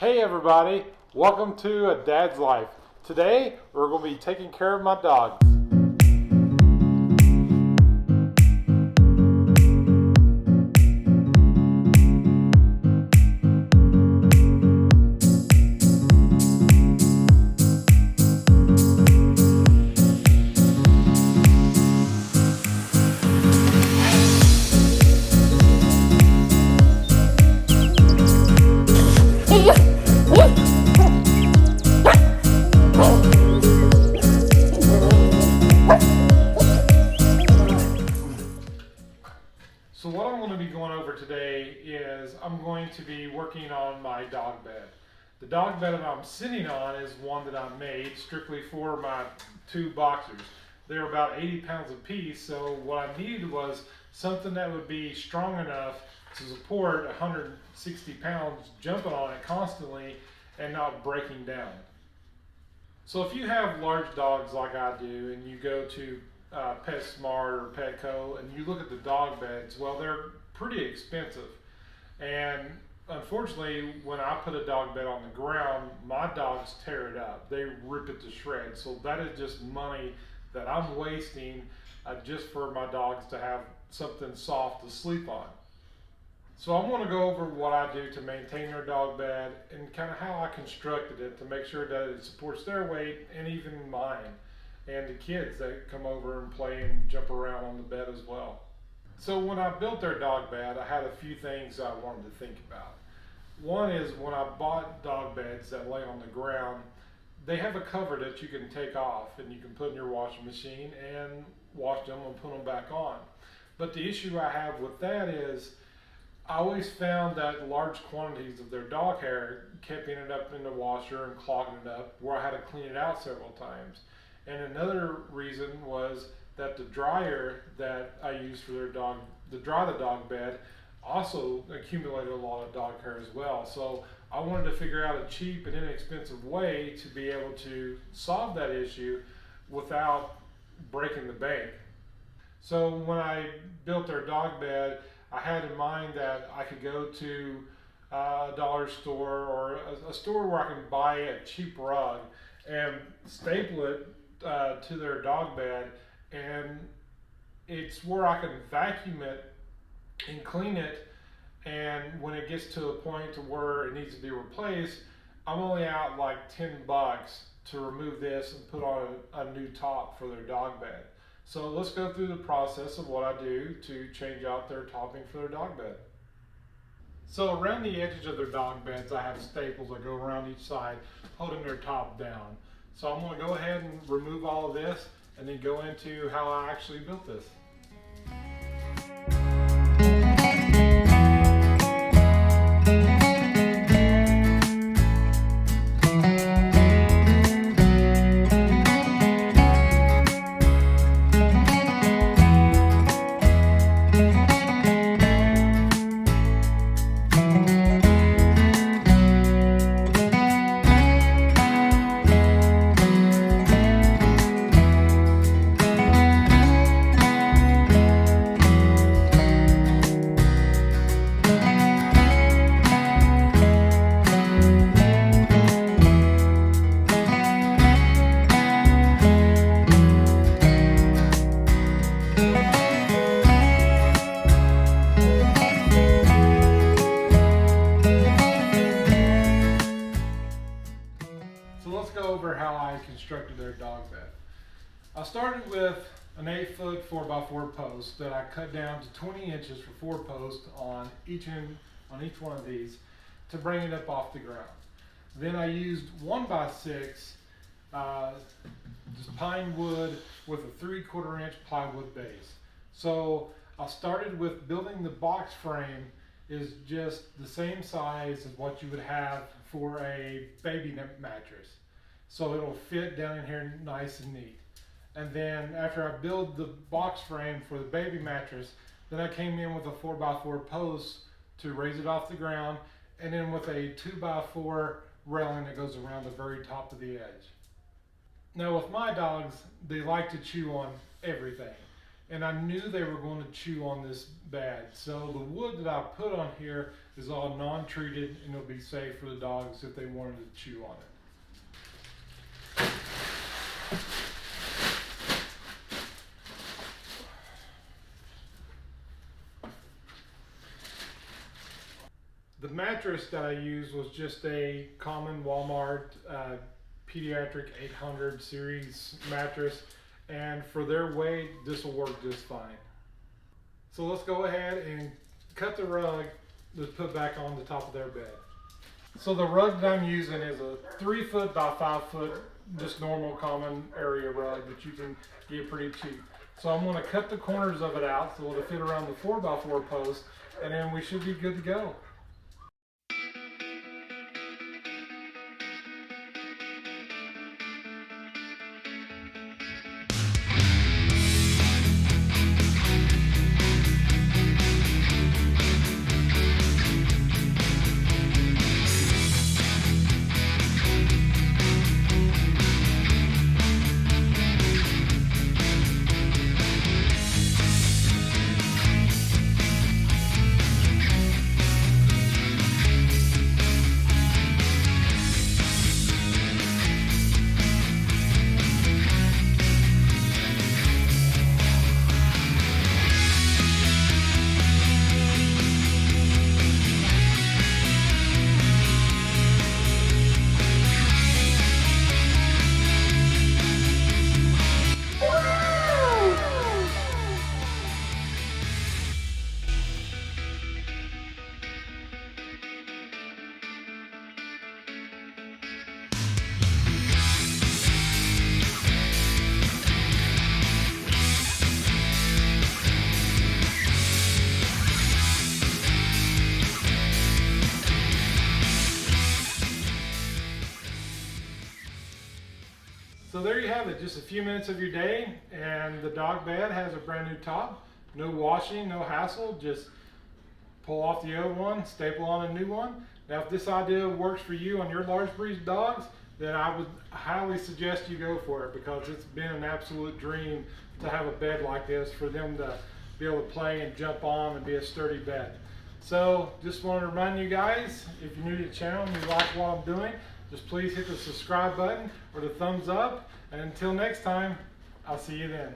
Hey everybody, welcome to A Dad's Life. Today we're going to be taking care of my dogs. So what I'm going to be going over today is I'm going to be working on my dog bed. The dog bed that I'm sitting on is one that I made strictly for my two boxers. They're about 80 pounds apiece, so what I needed was something that would be strong enough to support 160 pounds jumping on it constantly and not breaking down. So if you have large dogs like I do and you go to PetSmart or Petco and you look at the dog beds, well, they're pretty expensive. And unfortunately, when I put a dog bed on the ground, my dogs tear it up. They rip it to shreds. So that is just money that I'm wasting just for my dogs to have something soft to sleep on. So I'm going to go over what I do to maintain their dog bed and kind of how I constructed it to make sure that it supports their weight and even mine and the kids that come over and play and jump around on the bed as well. So when I built their dog bed, I had a few things I wanted to think about. One is when I bought dog beds that lay on the ground, they have a cover that you can take off and you can put in your washing machine and wash them and put them back on. But the issue I have with that is I always found that large quantities of their dog hair kept ending up in the washer and clogging it up, where I had to clean it out several times. And another reason was that the dryer that I used for their dog, to dry the dog bed, also accumulated a lot of dog hair as well. So I wanted to figure out a cheap and inexpensive way to be able to solve that issue without breaking the bank. So when I built their dog bed, I had in mind that I could go to a dollar store or a store where I can buy a cheap rug and staple it to their dog bed, and it's where I can vacuum it and clean it, and when it gets to a point to where it needs to be replaced, I'm only out like $10 to remove this and put on a new top for their dog bed. So let's go through the process of what I do to change out their topping for their dog bed. So around the edges of their dog beds, I have staples that go around each side, holding their top down. So I'm going to go ahead and remove all of this and then go into how I actually built this. So let's go over how I constructed their dog bed. I started with an 8-foot 4x4 post that I cut down to 20 inches for 4 posts on each one of these to bring it up off the ground. Then I used 1x6 just pine wood with a 3/4 inch plywood base. So I started with building the box frame is just the same size as what you would have for a baby mattress. So it'll fit down in here nice and neat. And then after I build the box frame for the baby mattress, then I came in with a 4x4 post to raise it off the ground, and then with a 2x4 railing that goes around the very top of the edge. Now with my dogs, they like to chew on everything. and I knew they were going to chew on this bad. So the wood that I put on here is all non-treated, and it'll be safe for the dogs if they wanted to chew on it. The mattress that I used was just a common Walmart pediatric 800 series mattress, and for their weight this will work just fine. So let's go ahead and cut the rug that's put back on the top of their bed. So the rug that I'm using is a 3 foot by 5 foot, just normal common area rug that you can get pretty cheap. So I'm going to cut the corners of it out so it'll fit around the 4 by 4 post, and then we should be good to go. So there you have it, just a few minutes of your day, and the dog bed has a brand new top. No washing, no hassle, just pull off the old one, staple on a new one. Now if this idea works for you on your large breed dogs, then I would highly suggest you go for it, because it's been an absolute dream to have a bed like this for them to be able to play and jump on and be a sturdy bed. So just want to remind you guys, if you're new to the channel and you like what I'm doing, just please hit the subscribe button or the thumbs up. And until next time, I'll see you then.